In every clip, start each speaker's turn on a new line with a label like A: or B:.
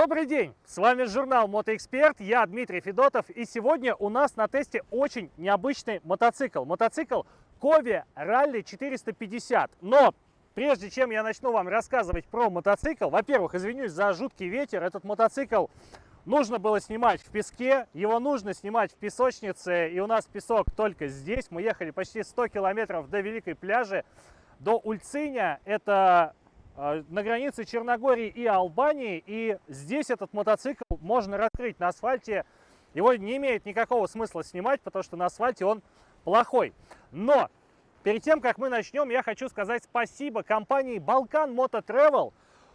A: Добрый день! С вами журнал Мотоэксперт, я Дмитрий Федотов, и сегодня у нас на тесте очень необычный мотоцикл. Мотоцикл Кове Rally 450. Но прежде чем я начну вам рассказывать про мотоцикл, во-первых, извинюсь за жуткий ветер. Этот мотоцикл нужно было снимать в песке, его нужно снимать в песочнице, и у нас песок только здесь. Мы ехали почти 100 километров до Великой Пляжи, до Ульциня. Это на границе Черногории и Албании, и здесь этот мотоцикл можно раскрыть на асфальте. Его не имеет никакого смысла снимать, потому что на асфальте он плохой. Но перед тем, как мы начнем, я хочу сказать спасибо компании Balkan Moto Travel,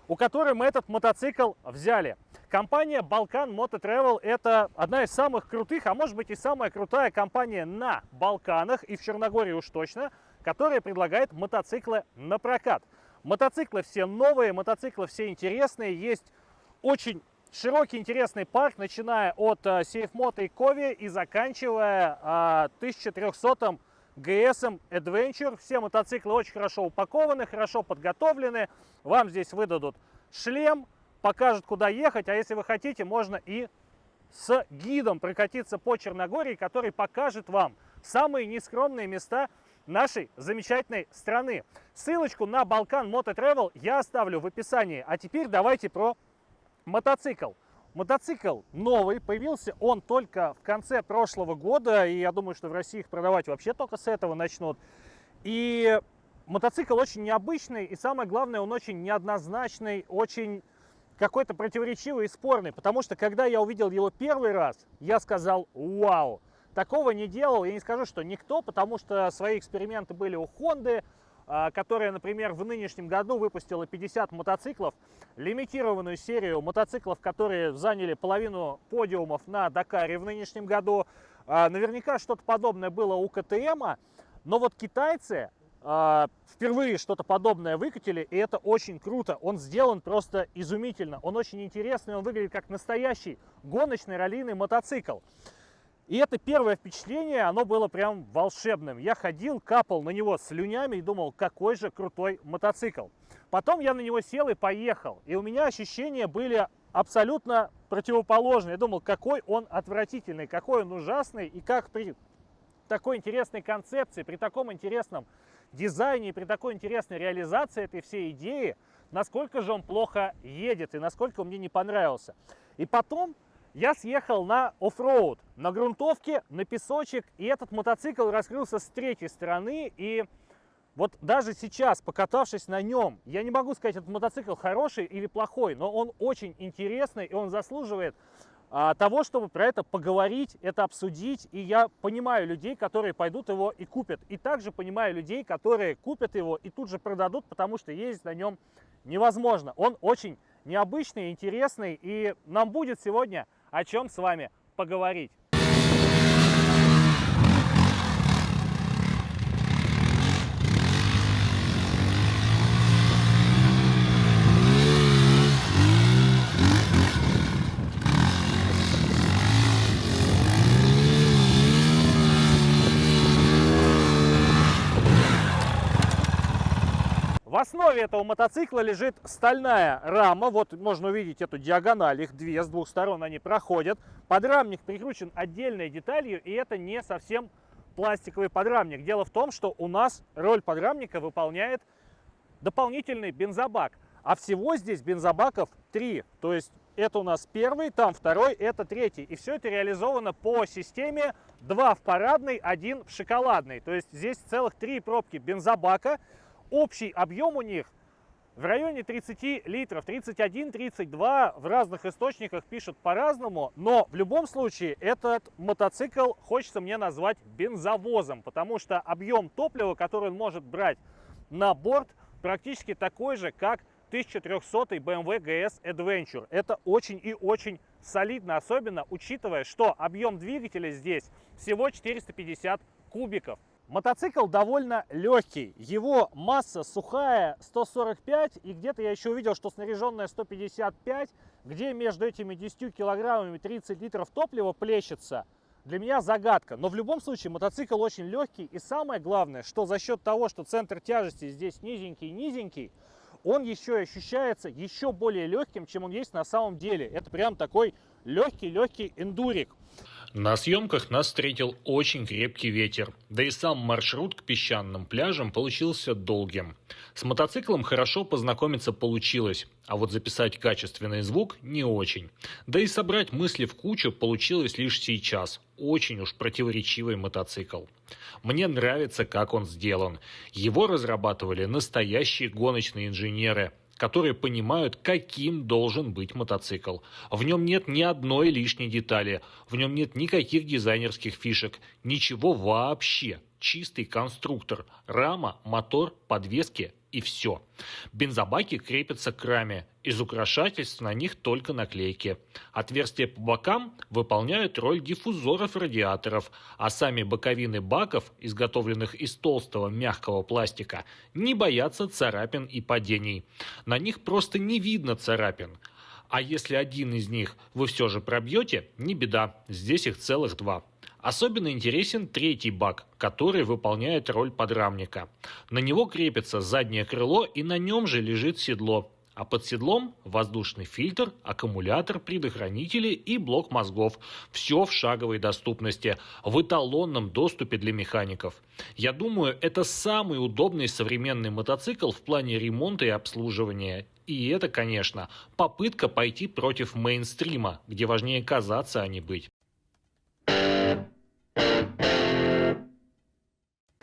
A: у которой мы этот мотоцикл взяли. Компания Balkan Moto Travel — это одна из самых крутых, а может быть и самая крутая компания на Балканах, и в Черногории уж точно, которая предлагает мотоциклы на прокат. Мотоциклы все новые, мотоциклы все интересные, есть очень широкий интересный парк, начиная от Сейфмота и Кове и заканчивая 1300-м GS Adventure. Все мотоциклы очень хорошо упакованы, хорошо подготовлены. Вам здесь выдадут шлем, покажут, куда ехать, а если вы хотите, можно и с гидом прокатиться по Черногории, который покажет вам самые нескромные места нашей замечательной страны. Ссылочку на Balkan Moto Travel я оставлю в описании. А теперь давайте про мотоцикл. Мотоцикл новый, появился он только в конце прошлого года, и я думаю, что в России их продавать вообще только с этого начнут. И мотоцикл очень необычный, и самое главное, он очень неоднозначный, очень какой-то противоречивый и спорный, потому что когда я увидел его первый раз, я сказал: вау! Такого не делал, я не скажу, что никто, потому что свои эксперименты были у Honda, которая, например, в нынешнем году выпустила 50 мотоциклов, лимитированную серию мотоциклов, которые заняли половину подиумов на Дакаре в нынешнем году. Наверняка что-то подобное было у КТМ, но вот китайцы впервые что-то подобное выкатили, и это очень круто. Он сделан просто изумительно, он очень интересный, он выглядит как настоящий гоночный раллийный мотоцикл. И это первое впечатление, оно было прям волшебным. Я ходил, капал на него слюнями и думал, какой же крутой мотоцикл. Потом я на него сел и поехал. И у меня ощущения были абсолютно противоположные. Я думал, какой он отвратительный, какой он ужасный. И как при такой интересной концепции, при таком интересном дизайне и при такой интересной реализации этой всей идеи, насколько же он плохо едет и насколько он мне не понравился. И потом я съехал на оффроуд, на грунтовке, на песочек, и этот мотоцикл раскрылся с третьей стороны. И вот даже сейчас, покатавшись на нем, я не могу сказать, этот мотоцикл хороший или плохой, но он очень интересный, и он заслуживает того, чтобы про это поговорить, это обсудить. И я понимаю людей, которые пойдут его и купят. И также понимаю людей, которые купят его и тут же продадут, потому что ездить на нем невозможно. Он очень необычный, интересный, и нам будет сегодня о чем с вами поговорить. В основе этого мотоцикла лежит стальная рама. Вот можно увидеть эту диагональ, их две, с двух сторон они проходят. Подрамник прикручен отдельной деталью, и это не совсем пластиковый подрамник. Дело в том, что у нас роль подрамника выполняет дополнительный бензобак. А всего здесь бензобаков 3. То есть это у нас первый, там второй, это третий. И все это реализовано по системе 2 в парадной, 1 в шоколадной. То есть здесь целых 3 пробки бензобака. Общий объем у них в районе 30 литров, 31-32, в разных источниках пишут по-разному, но в любом случае этот мотоцикл хочется мне назвать бензовозом, потому что объем топлива, который он может брать на борт, практически такой же, как 1300 BMW GS Adventure. Это очень и очень солидно, особенно учитывая, что объем двигателя здесь всего 450 кубиков. Мотоцикл довольно легкий, его масса сухая 145, и где-то я еще увидел, что снаряженная 155, где между этими 10 килограммами 30 литров топлива плещется, для меня загадка. Но в любом случае мотоцикл очень легкий, и самое главное, что за счет того, что центр тяжести здесь низенький, он еще и ощущается еще более легким, чем он есть на самом деле. Это прям такой легкий эндурик.
B: На съемках нас встретил очень крепкий ветер, да и сам маршрут к песчаным пляжам получился долгим. С мотоциклом хорошо познакомиться получилось, а вот записать качественный звук не очень. Да и собрать мысли в кучу получилось лишь сейчас. Очень уж противоречивый мотоцикл. Мне нравится, как он сделан. Его разрабатывали настоящие гоночные инженеры, которые понимают, каким должен быть мотоцикл. В нем нет ни одной лишней детали, в нем нет никаких дизайнерских фишек, ничего вообще. Чистый конструктор, рама, мотор, подвески и все. Бензобаки крепятся к раме, из украшательств на них только наклейки. Отверстия по бокам выполняют роль диффузоров радиаторов, а сами боковины баков, изготовленных из толстого мягкого пластика, не боятся царапин и падений. На них просто не видно царапин. А если один из них вы все же пробьете, не беда, здесь их целых два. Особенно интересен третий бак, который выполняет роль подрамника. На него крепится заднее крыло и на нем же лежит седло. А под седлом воздушный фильтр, аккумулятор, предохранители и блок мозгов. Все в шаговой доступности, в эталонном доступе для механиков. Я думаю, это самый удобный современный мотоцикл в плане ремонта и обслуживания. И это, конечно, попытка пойти против мейнстрима, где важнее казаться, а не быть.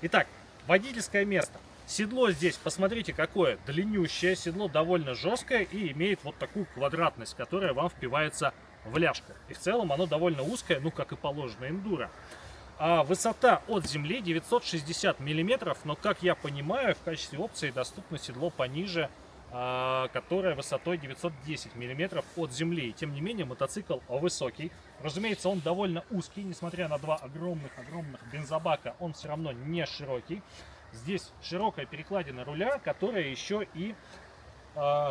A: Итак, водительское место. Седло здесь, посмотрите, какое длиннющее. Седло довольно жесткое и имеет вот такую квадратность, которая вам впивается в ляжку. И в целом оно довольно узкое, ну как и положено эндуро. А высота от земли 960 мм, но как я понимаю, в качестве опции доступно седло пониже, которое высотой 910 мм от земли. И, тем не менее, мотоцикл высокий. Разумеется, он довольно узкий, несмотря на два огромных бензобака, он все равно не широкий. Здесь широкая перекладина руля, которая еще и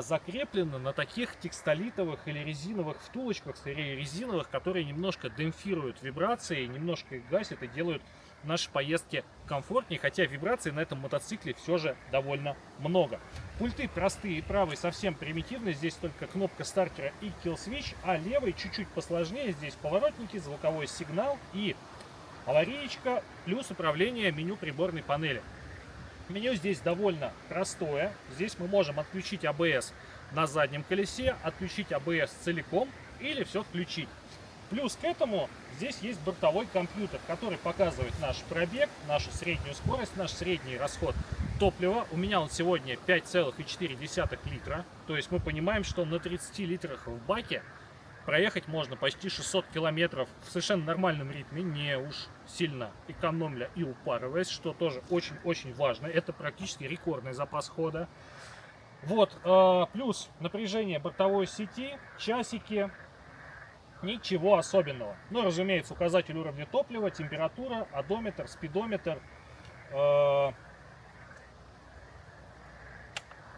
A: закреплена на таких текстолитовых или резиновых втулочках, скорее резиновых, которые немножко демпфируют вибрации, немножко их гасят и делают наши поездки комфортнее, хотя вибраций на этом мотоцикле все же довольно много. Пульты простые, правый совсем примитивный, здесь только кнопка стартера и kill-switch, а левый чуть-чуть посложнее, здесь поворотники, звуковой сигнал и аварийка, плюс управление меню приборной панели. Меню здесь довольно простое, здесь мы можем отключить ABS на заднем колесе, отключить ABS целиком или все включить. Плюс к этому здесь есть бортовой компьютер, который показывает наш пробег, нашу среднюю скорость, наш средний расход топлива. У меня он сегодня 5,4 литра. То есть мы понимаем, что на 30 литрах в баке проехать можно почти 600 километров в совершенно нормальном ритме, не уж сильно экономля и упарываясь, что тоже очень-очень важно. Это практически рекордный запас хода. Вот, плюс напряжение бортовой сети, часики. Ничего особенного. Но, разумеется, указатель уровня топлива, температура, одометр, спидометр.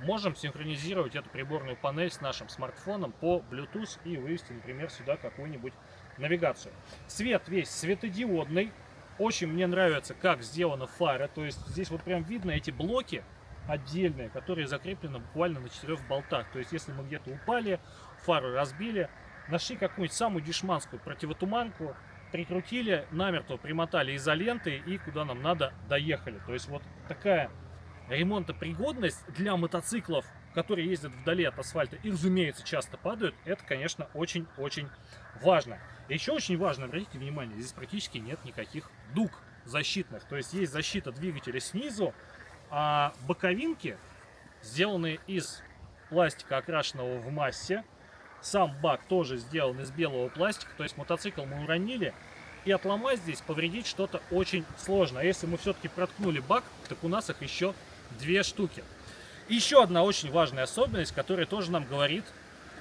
A: Можем синхронизировать эту приборную панель с нашим смартфоном по Bluetooth и вывести, например, сюда какую-нибудь навигацию. Свет весь светодиодный. Очень мне нравится, как сделана фара. То есть здесь вот прям видно эти блоки отдельные, которые закреплены буквально на 4 болтах. То есть если мы где-то упали, фару разбили, нашли какую-нибудь самую дешманскую противотуманку, прикрутили, намертво примотали изолентой и куда нам надо доехали. То есть вот такая ремонтопригодность для мотоциклов, которые ездят вдали от асфальта и, разумеется, часто падают, это, конечно, очень-очень важно. И еще очень важно, обратите внимание, здесь практически нет никаких дуг защитных. То есть есть защита двигателя снизу, а боковинки сделаны из пластика, окрашенного в массе. Сам бак тоже сделан из белого пластика, то есть мотоцикл мы уронили, и отломать здесь, повредить что-то очень сложно. А если мы все-таки проткнули бак, так у нас их еще 2 штуки. И еще одна очень важная особенность, которая тоже нам говорит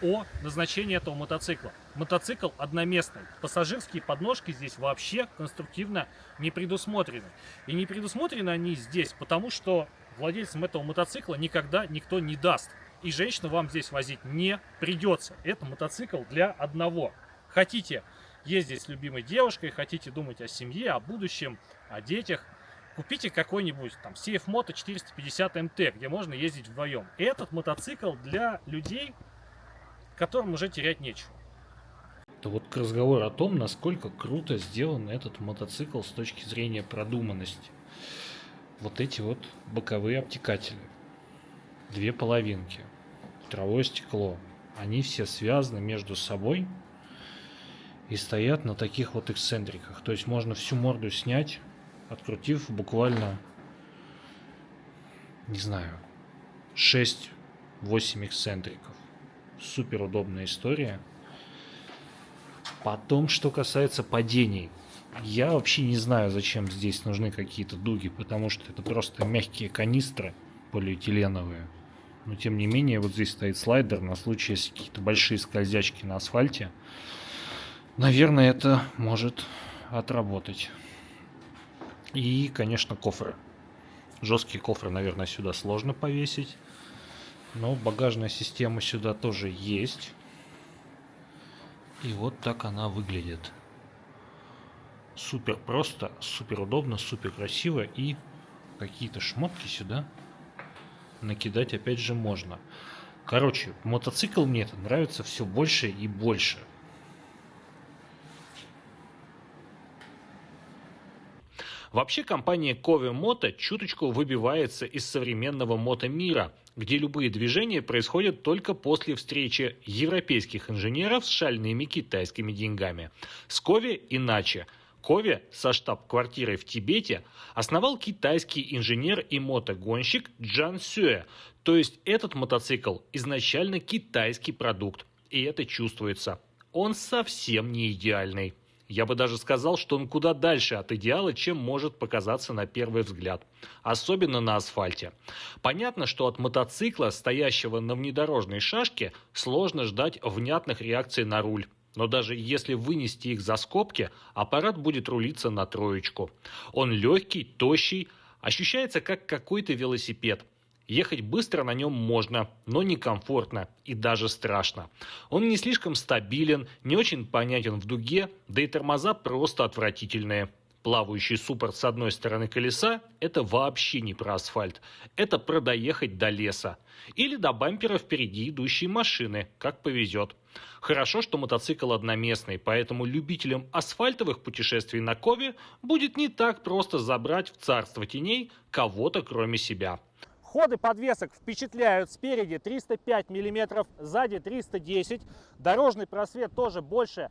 A: о назначении этого мотоцикла. Мотоцикл одноместный. Пассажирские подножки здесь вообще конструктивно не предусмотрены. И не предусмотрены они здесь, потому что владельцам этого мотоцикла никогда никто не даст. И женщину вам здесь возить не придется. Это мотоцикл для одного. Хотите ездить с любимой девушкой, хотите думать о семье, о будущем, о детях, купите какой-нибудь там CF Moto 450 MT, где можно ездить вдвоем. Этот мотоцикл для людей, которым уже терять нечего.
B: Это вот к разговору о том, насколько круто сделан этот мотоцикл с точки зрения продуманности. Вот эти вот боковые обтекатели. Две половинки. Ветровое стекло. Они все связаны между собой и стоят на таких вот эксцентриках. То есть можно всю морду снять, открутив буквально, не знаю, 6-8 эксцентриков. Супер удобная история. Потом, что касается падений. Я вообще не знаю, зачем здесь нужны какие-то дуги, потому что это просто мягкие канистры полиэтиленовые. Но тем не менее, вот здесь стоит слайдер на случай, если какие-то большие скользячки на асфальте. Наверное, это может отработать. И, конечно, кофры. Жесткие кофры, наверное, сюда сложно повесить. Но багажная система сюда тоже есть. И вот так она выглядит. Супер просто, супер удобно, супер красиво. И какие-то шмотки сюда накидать опять же можно. Короче, мотоцикл мне это нравится все больше и больше. Вообще компания Кове Мото чуточку выбивается из современного мотомира, где любые движения происходят только после встречи европейских инженеров с шальными китайскими деньгами. С Кове иначе. Кове со штаб-квартирой в Тибете основал китайский инженер и мотогонщик Джан Сюэ. То есть этот мотоцикл изначально китайский продукт. И это чувствуется. Он совсем не идеальный. Я бы даже сказал, что он куда дальше от идеала, чем может показаться на первый взгляд. Особенно на асфальте. Понятно, что от мотоцикла, стоящего на внедорожной шашке, сложно ждать внятных реакций на руль. Но даже если вынести их за скобки, аппарат будет рулиться на троечку. Он легкий, тощий, ощущается как какой-то велосипед. Ехать быстро на нем можно, но некомфортно и даже страшно. Он не слишком стабилен, не очень понятен в дуге, да и тормоза просто отвратительные. Плавающий суппорт с одной стороны колеса – это вообще не про асфальт. Это про доехать до леса. Или до бампера впереди идущей машины, как повезет. Хорошо, что мотоцикл одноместный, поэтому любителям асфальтовых путешествий на Кове будет не так просто забрать в царство теней кого-то кроме себя.
A: Ходы подвесок впечатляют. Спереди 305 мм, сзади 310. Дорожный просвет тоже больше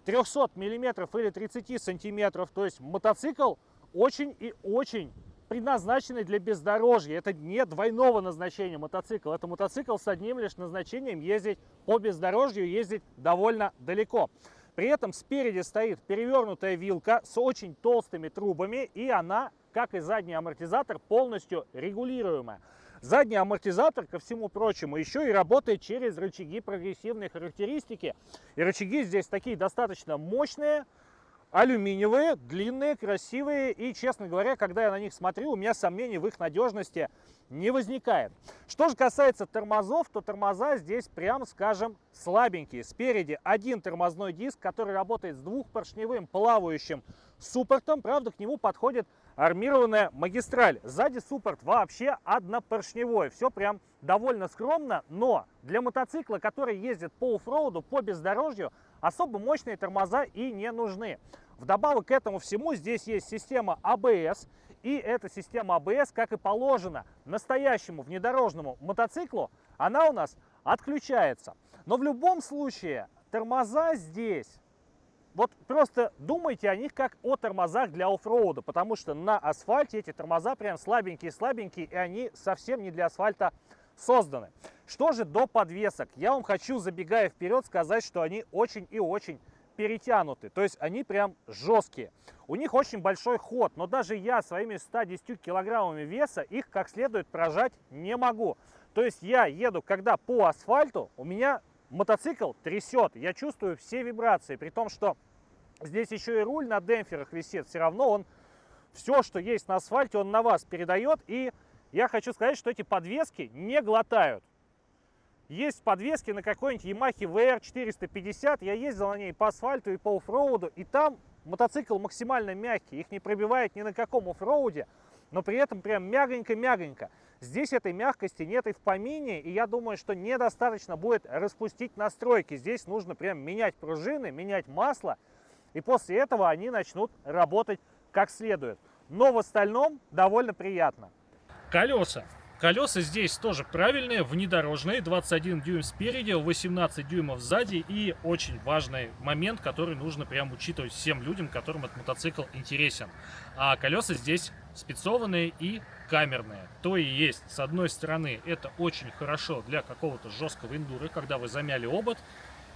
A: 300 мм или 30 сантиметров. То есть мотоцикл очень и очень предназначенный для бездорожья. Это не двойного назначения мотоцикл. Это мотоцикл с одним лишь назначением ездить по бездорожью, ездить довольно далеко. При этом спереди стоит перевернутая вилка с очень толстыми трубами, и она, как и задний амортизатор, полностью регулируемая. Задний амортизатор, ко всему прочему, еще и работает через рычаги прогрессивной характеристики. И рычаги здесь такие достаточно мощные, алюминиевые, длинные, красивые. И, честно говоря, когда я на них смотрю, у меня сомнений в их надежности не возникает. Что же касается тормозов, то тормоза здесь, прям скажем, слабенькие. Спереди один тормозной диск, который работает с двухпоршневым плавающим суппортом. Правда, к нему подходит армированная магистраль. Сзади суппорт вообще однопоршневой. Все прям довольно скромно, но для мотоцикла, который ездит по оффроуду, по бездорожью, особо мощные тормоза и не нужны. Вдобавок к этому всему здесь есть система ABS. И эта система ABS, как и положено настоящему внедорожному мотоциклу, она у нас отключается. Но в любом случае тормоза здесь, вот просто думайте о них как о тормозах для оффроуда, потому что на асфальте эти тормоза прям слабенькие-слабенькие, и они совсем не для асфальта созданы. Что же до подвесок? Я вам хочу, забегая вперед, сказать, что они очень и очень перетянуты, то есть они прям жесткие. У них очень большой ход, но даже я своими 110 килограммами веса их как следует прожать не могу. То есть я еду, когда по асфальту, у меня мотоцикл трясет, я чувствую все вибрации, при том, что здесь еще и руль на демпферах висит, все равно он, все, что есть на асфальте, он на вас передает. И я хочу сказать, что эти подвески не глотают. Есть подвески на какой-нибудь Yamaha VR 450, я ездил на ней по асфальту и по оффроуду, и там мотоцикл максимально мягкий, их не пробивает ни на каком оффроуде, но при этом прям мягонько-мягонько. Здесь этой мягкости нет и в помине, и я думаю, что недостаточно будет распустить настройки. Здесь нужно прям менять пружины, менять масло, и после этого они начнут работать как следует. Но в остальном довольно приятно. Колеса. Колеса здесь тоже правильные, внедорожные, 21 дюйм спереди, 18 дюймов сзади. И очень важный момент, который нужно прям учитывать всем людям, которым этот мотоцикл интересен. А колеса здесь спецованные и камерные. То и есть, с одной стороны, это очень хорошо для какого-то жесткого эндуро, когда вы замяли обод,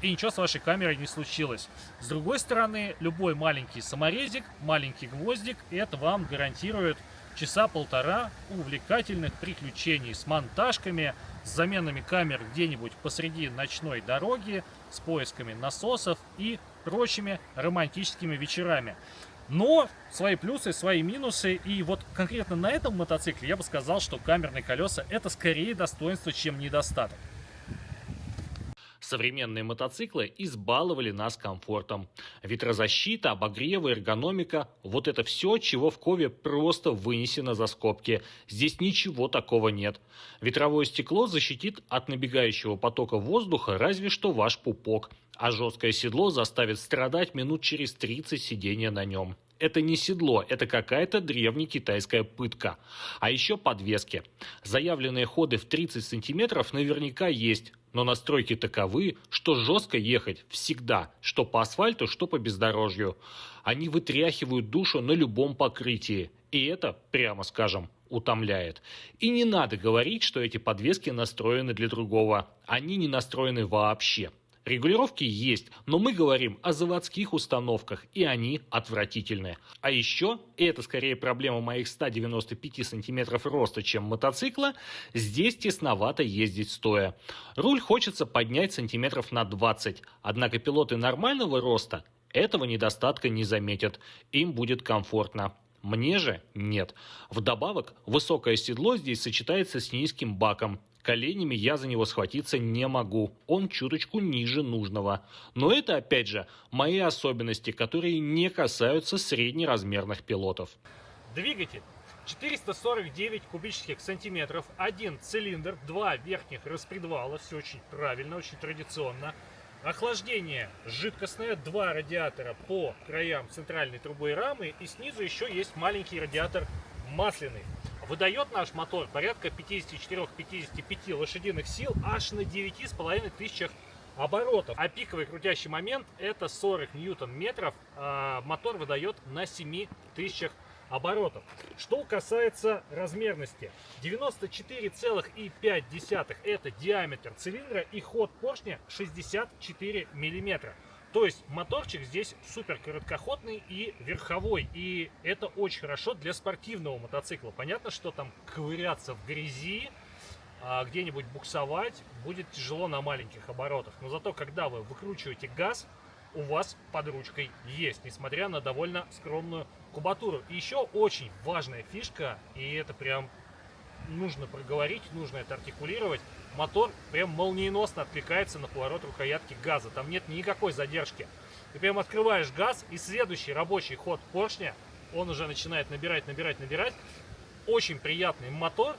A: и ничего с вашей камерой не случилось. С другой стороны, любой маленький саморезик, маленький гвоздик, это вам гарантирует часа полтора увлекательных приключений с монтажками, с заменами камер где-нибудь посреди ночной дороги, с поисками насосов и прочими романтическими вечерами. Но свои плюсы, свои минусы. И вот конкретно на этом мотоцикле я бы сказал, что камерные колеса это скорее достоинство, чем недостаток.
B: Современные мотоциклы избаловали нас комфортом. Ветрозащита, обогрев, эргономика – вот это все, чего в Кове просто вынесено за скобки. Здесь ничего такого нет. Ветровое стекло защитит от набегающего потока воздуха разве что ваш пупок, а жесткое седло заставит страдать минут через 30 сидения на нем. Это не седло, это какая-то древнекитайская пытка. А еще подвески. Заявленные ходы в 30 сантиметров наверняка есть, но настройки таковы, что жестко ехать всегда, что по асфальту, что по бездорожью. Они вытряхивают душу на любом покрытии, и это, прямо скажем, утомляет. И не надо говорить, что эти подвески настроены для другого. Они не настроены вообще. Регулировки есть, но мы говорим о заводских установках, и они отвратительные. А еще, и это скорее проблема моих 195 сантиметров роста, чем мотоцикла, здесь тесновато ездить стоя. Руль хочется поднять сантиметров на 20, однако пилоты нормального роста этого недостатка не заметят, им будет комфортно. Мне же нет. Вдобавок, высокое седло здесь сочетается с низким баком. Коленями я за него схватиться не могу, он чуточку ниже нужного. Но это, опять же, мои особенности, которые не касаются среднеразмерных пилотов.
A: Двигатель 449 кубических сантиметров, один цилиндр, два верхних распредвала, все очень правильно, очень традиционно. Охлаждение жидкостное, два радиатора по краям центральной трубы и рамы, и снизу еще есть маленький радиатор масляный. Выдает наш мотор порядка 54-55 лошадиных сил аж на 9,5 тысячах оборотов. А пиковый крутящий момент это 40 ньютон-метров, а мотор выдает на 7 тысячах оборотов. Что касается размерности, 94,5 это диаметр цилиндра и ход поршня 64 миллиметра. То есть моторчик здесь супер короткоходный и верховой. И это очень хорошо для спортивного мотоцикла. Понятно, что там ковыряться в грязи, где-нибудь буксовать будет тяжело на маленьких оборотах. Но зато когда вы выкручиваете газ, у вас под ручкой есть, несмотря на довольно скромную кубатуру. И еще очень важная фишка, и это прям нужно проговорить, нужно это артикулировать. Мотор прям молниеносно откликается на поворот рукоятки газа. Там нет никакой задержки. Ты прям открываешь газ, и следующий рабочий ход поршня, он уже начинает набирать. Очень приятный мотор.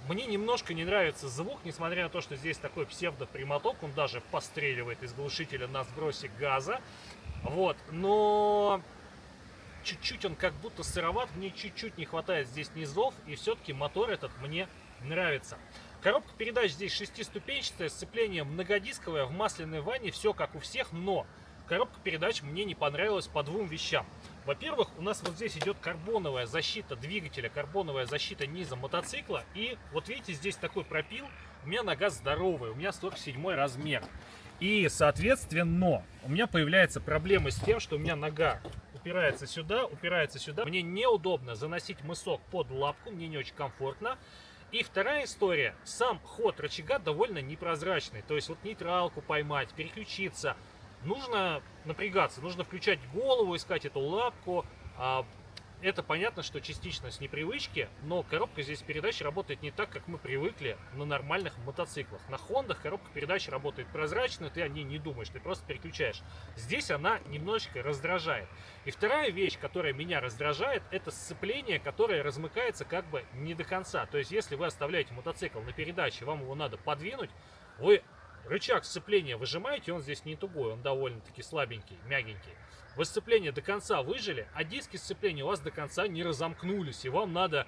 A: Мне немножко не нравится звук, несмотря на то, что здесь такой псевдопрямоток. Он даже постреливает из глушителя на сбросе газа. Вот, но чуть-чуть он как будто сыроват. Мне чуть-чуть не хватает здесь низов. И все-таки мотор этот мне нравится. Коробка передач здесь шестиступенчатая, сцепление многодисковое, в масляной ванне, все как у всех, но коробка передач мне не понравилась по двум вещам. Во-первых, у нас вот здесь идет карбоновая защита двигателя, карбоновая защита низа мотоцикла, и вот видите, здесь такой пропил, у меня нога здоровая, у меня 47 размер. И, соответственно, у меня появляется проблема с тем, что у меня нога упирается сюда. Мне неудобно заносить мысок под лапку, мне не очень комфортно. И вторая история, сам ход рычага довольно непрозрачный, то есть вот нейтралку поймать, переключиться, нужно напрягаться, нужно включать голову, искать эту лапку, Это понятно, что частично с непривычки, но коробка здесь передач работает не так, как мы привыкли на нормальных мотоциклах. На Хондах коробка передач работает прозрачно, ты о ней не думаешь, ты просто переключаешь. Здесь она немножечко раздражает. И вторая вещь, которая меня раздражает, это сцепление, которое размыкается как бы не до конца. То есть, если вы оставляете мотоцикл на передаче, вам его надо подвинуть, вы рычаг сцепления выжимаете, он здесь не тугой, он довольно-таки слабенький, мягенький. Вы сцепление до конца выжили, а диски сцепления у вас до конца не разомкнулись. И вам надо...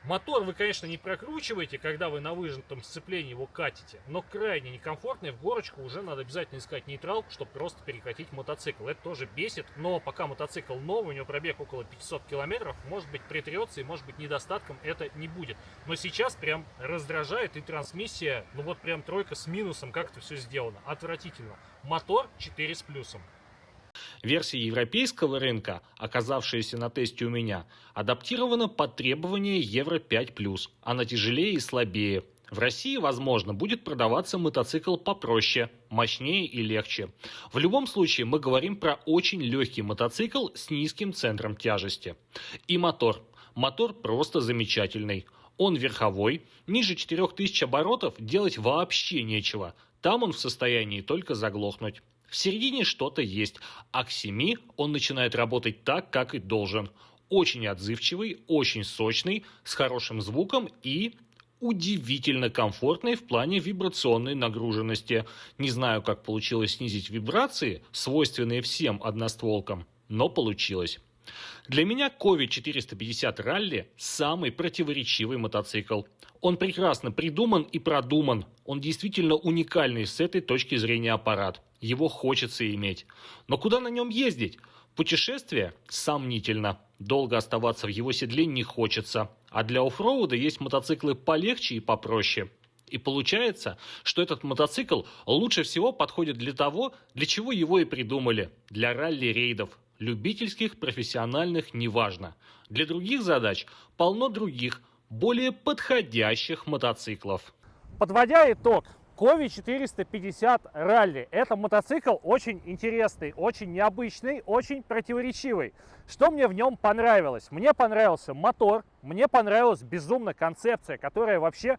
A: Мотор вы, конечно, не прокручиваете, когда вы на выжатом сцеплении его катите. Но крайне некомфортно, и в горочку уже надо обязательно искать нейтралку, чтобы просто перекатить мотоцикл. Это тоже бесит, но пока мотоцикл новый, у него пробег около 500 километров, может быть притрется и может быть недостатком это не будет. Но сейчас прям раздражает, и трансмиссия, ну вот прям тройка с минусом, как это все сделано. Отвратительно. Мотор 4 с плюсом.
B: Версия европейского рынка, оказавшаяся на тесте у меня, адаптирована под требования Евро 5+, она тяжелее и слабее. В России, возможно, будет продаваться мотоцикл попроще, мощнее и легче. В любом случае, мы говорим про очень легкий мотоцикл с низким центром тяжести. И мотор. Мотор просто замечательный. Он верховой, ниже 4000 оборотов делать вообще нечего. Там он в состоянии только заглохнуть. В середине что-то есть, а к 7 он начинает работать так, как и должен. Очень отзывчивый, очень сочный, с хорошим звуком и удивительно комфортный в плане вибрационной нагруженности. Не знаю, как получилось снизить вибрации, свойственные всем одностволкам, но получилось. Для меня Кове 450 Rally самый противоречивый мотоцикл. Он прекрасно придуман и продуман. Он действительно уникальный с этой точки зрения аппарат. Его хочется иметь. Но куда на нем ездить? Путешествие? Сомнительно. Долго оставаться в его седле не хочется. А для оффроуда есть мотоциклы полегче и попроще. И получается, что этот мотоцикл лучше всего подходит для того, для чего его и придумали. Для ралли-рейдов. Любительских, профессиональных, неважно. Для других задач полно других, более подходящих мотоциклов.
A: Подводя итог, Кове 450 Rally. Это мотоцикл очень интересный, очень необычный, очень противоречивый. Что мне в нем понравилось? Мне понравился мотор, мне понравилась безумно концепция, которая вообще,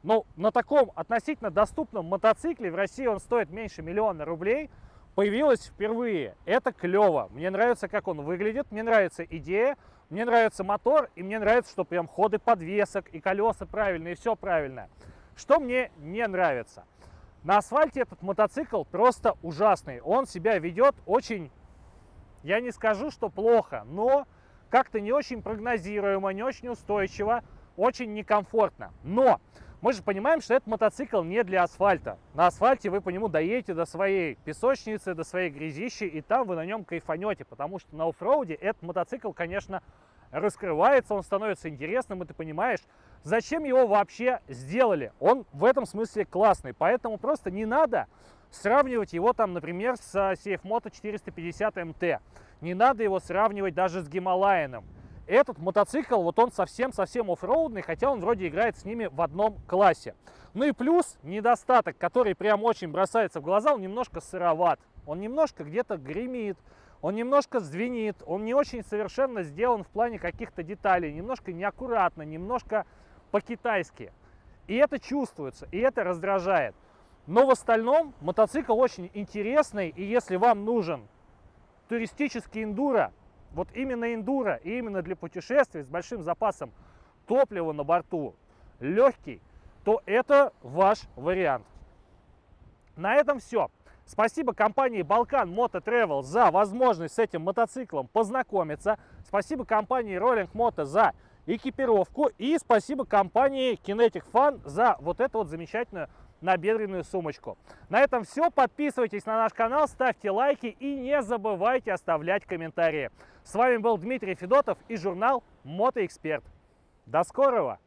A: ну, на таком относительно доступном мотоцикле, в России он стоит меньше 1 000 000 рублей, появилась впервые. Это клево. Мне нравится, как он выглядит, мне нравится идея, мне нравится мотор, и мне нравится, что прям ходы подвесок, и колеса правильные, и все правильно. Что мне не нравится? На асфальте этот мотоцикл просто ужасный. Он себя ведет очень, я не скажу, что плохо, но как-то не очень прогнозируемо, не очень устойчиво, очень некомфортно. Но мы же понимаем, что этот мотоцикл не для асфальта. На асфальте вы по нему доедете до своей песочницы, до своей грязищи, и там вы на нем кайфанете, потому что на оффроуде этот мотоцикл, конечно, раскрывается, он становится интересным, и ты понимаешь, зачем его вообще сделали. Он в этом смысле классный, поэтому просто не надо сравнивать его там, например, с Сейфмото 450 МТ. Не надо его сравнивать даже с Гималаяном. Этот мотоцикл, вот он совсем-совсем оффроудный, хотя он вроде играет с ними в одном классе. Ну и плюс недостаток, который прям очень бросается в глаза, он немножко сыроват. Он немножко где-то гремит, он немножко звенит, он не очень совершенно сделан в плане каких-то деталей, немножко неаккуратно, немножко по-китайски. И это чувствуется, и это раздражает. Но в остальном мотоцикл очень интересный, и если вам нужен туристический эндуро, вот именно эндуро, и именно для путешествий с большим запасом топлива на борту, легкий, то это ваш вариант. На этом все. Спасибо компании Balkan Moto Travel за возможность с этим мотоциклом познакомиться. Спасибо компании Rolling Moto за экипировку. И спасибо компании Kinetic Fun за вот эту вот замечательную набедренную сумочку. На этом все. Подписывайтесь на наш канал, ставьте лайки и не забывайте оставлять комментарии. С вами был Дмитрий Федотов и журнал Мотоэксперт. До скорого!